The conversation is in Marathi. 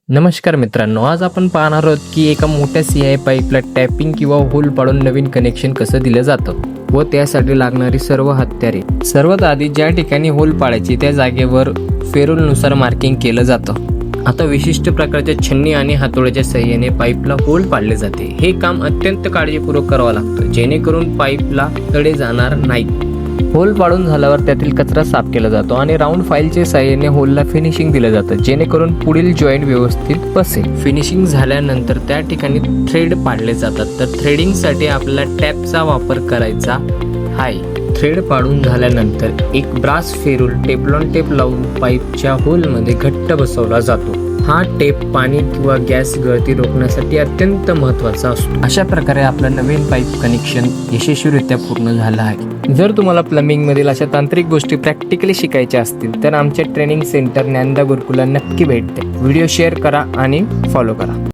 नमस्कार मित्रांनो, आज आपण पाहणार आहोत की एका मोठ्या CI पाईपला टॅपिंग किंवा होल पाडून नवीन कनेक्शन कसं दिलं जातं व त्यासाठी लागणारी सर्व हत्यारे। सर्वात आधी ज्या ठिकाणी होल पाडायची त्या जागेवर फेरोलनुसार मार्किंग केलं जातं। आता विशिष्ट प्रकारच्या छन्नी आणि हातोड्याच्या सहाय्याने पाईपला होल पाडले जाते। हे काम अत्यंत काळजीपूर्वक करावं लागतं जेणेकरून पाईपला तडे जाणार नाहीत। होल पाडून झाल्यावर त्यातील कचरा साफ केला जातो आणि राऊंड फाईलच्या सहाय्याने होलला फिनिशिंग दिलं जातं जेणेकरून पुढील जॉईंट व्यवस्थित बसेल। फिनिशिंग झाल्यानंतर त्या ठिकाणी थ्रेड पाडले जातात, तर थ्रेडिंगसाठी आपल्याला टॅपचा वापर करायचा आहे। थ्रेड पाडून झाल्यानंतर एक ब्रास फेरूल टेफ्लॉन टेप लावून पाईपच्या होलमध्ये घट्ट बसवला जातो। हा टेप पाणी किंवा गॅस गळती रोखण्यासाठी अत्यंत महत्त्वाचा असतो। अशा प्रकारे आपलं नवीन पाईप कनेक्शन यशस्वीरित्या पूर्ण झालं आहे। जर तुम्हाला प्लंबिंग मधील अशा तांत्रिक गोष्टी प्रॅक्टिकली शिकायच्या असतील तर आमचे ट्रेनिंग सेंटर ज्ञानदा गुरुकुलला नक्की भेट द्या। व्हिडिओ शेअर करा आणि फॉलो करा।